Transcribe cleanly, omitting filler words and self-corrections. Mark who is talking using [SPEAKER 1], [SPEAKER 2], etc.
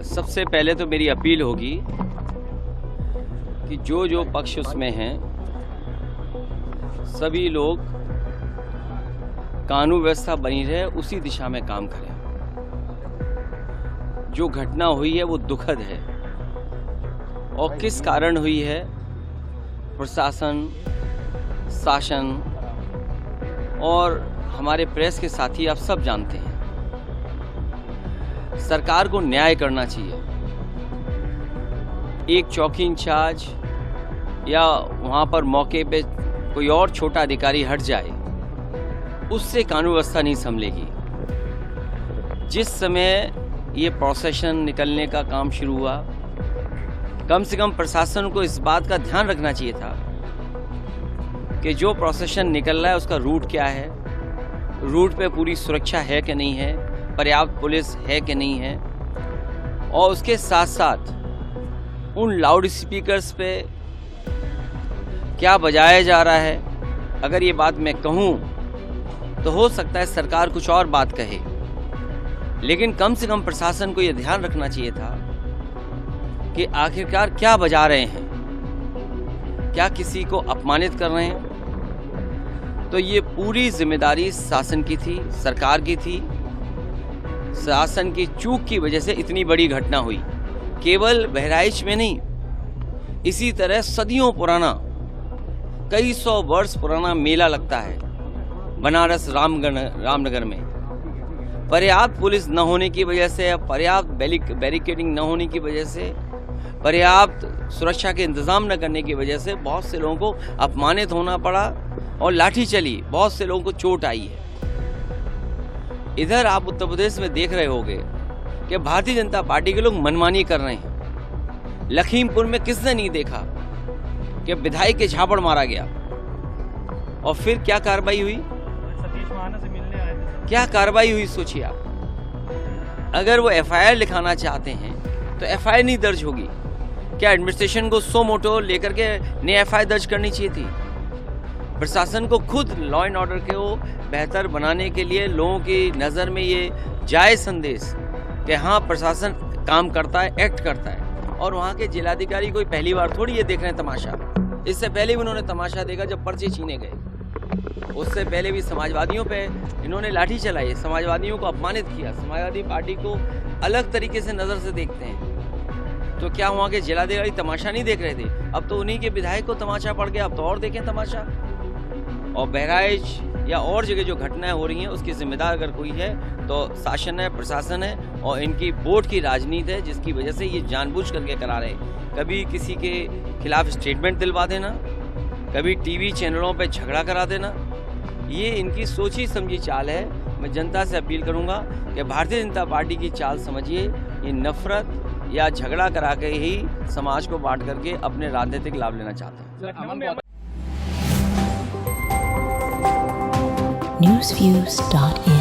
[SPEAKER 1] सबसे पहले तो मेरी अपील होगी कि जो पक्ष उसमें हैं सभी लोग कानून व्यवस्था बनी रहे उसी दिशा में काम करें। जो घटना हुई है वो दुखद है और किस कारण हुई है प्रशासन, शासन और हमारे प्रेस के साथी आप सब जानते हैं। सरकार को न्याय करना चाहिए। एक चौकी इंचार्ज या वहाँ पर मौके पे कोई और छोटा अधिकारी हट जाए उससे कानून व्यवस्था नहीं संभलेगी। जिस समय ये प्रोसेशन निकलने का काम शुरू हुआ, कम से कम प्रशासन को इस बात का ध्यान रखना चाहिए था कि जो प्रोसेशन निकल रहा है उसका रूट क्या है, रूट पे पूरी सुरक्षा है कि नहीं है, पर्याप्त पुलिस है कि नहीं है, और उसके साथ साथ उन लाउड स्पीकर्स पे क्या बजाया जा रहा है। अगर ये बात मैं कहूँ तो हो सकता है सरकार कुछ और बात कहे, लेकिन कम से कम प्रशासन को ये ध्यान रखना चाहिए था कि आखिरकार क्या बजा रहे हैं, क्या किसी को अपमानित कर रहे हैं। तो ये पूरी जिम्मेदारी शासन की थी, सरकार की थी। शासन की चूक की वजह से इतनी बड़ी घटना हुई। केवल बहराइच में नहीं, इसी तरह सदियों पुराना, कई सौ वर्ष पुराना मेला लगता है बनारस रामनगर में। पर्याप्त पुलिस न होने की वजह से, पर्याप्त बैरिकेडिंग न होने की वजह से, पर्याप्त सुरक्षा के इंतजाम न करने की वजह से बहुत से लोगों को अपमानित होना पड़ा और लाठी चली, बहुत से लोगों को चोट आई है। इधर आप उत्तर प्रदेश में देख रहे होंगे कि भारतीय जनता पार्टी के लोग मनमानी कर रहे हैं। लखीमपुर में किसने नहीं देखा कि विधायक के झापड़ मारा गया और फिर क्या कार्रवाई हुई, क्या कार्रवाई हुई सोचिए आप। अगर वो एफआईआर लिखाना चाहते हैं तो एफआईआर नहीं दर्ज होगी। क्या एडमिनिस्ट्रेशन को सो मोटो लेकर के नई एफआईआर दर्ज करनी चाहिए थी? प्रशासन को खुद लॉ एंड ऑर्डर को बेहतर बनाने के लिए लोगों की नज़र में ये जाए संदेश कि हाँ प्रशासन काम करता है, एक्ट करता है। और वहाँ के जिलाधिकारी कोई पहली बार थोड़ी ये देख रहे हैं तमाशा। इससे पहले भी उन्होंने तमाशा देखा जब पर्चे छीने गए। उससे पहले भी समाजवादियों पे इन्होंने लाठी चलाई, समाजवादियों को अपमानित किया। समाजवादी पार्टी को अलग तरीके से नज़र से देखते हैं। तो क्या वहाँ के जिलाधिकारी तमाशा नहीं देख रहे थे? अब तो उन्हीं के विधायक को तमाशा पड़ गया, अब तो और देखें तमाशा। और बहराइच या और जगह जो घटनाएं हो रही हैं उसकी जिम्मेदार अगर कोई है तो शासन है, प्रशासन है और इनकी वोट की राजनीति है, जिसकी वजह से ये जानबूझ करके करा रहे हैं। कभी किसी के खिलाफ स्टेटमेंट दिलवा देना, कभी टीवी चैनलों पे झगड़ा करा देना, ये इनकी सोची समझी चाल है। मैं जनता से अपील करूंगा कि भारतीय जनता पार्टी की चाल समझिए। ये नफरत या झगड़ा करा के ही समाज को बांट करके अपने राजनीतिक लाभ लेना चाहते हैं।
[SPEAKER 2] newsviews.in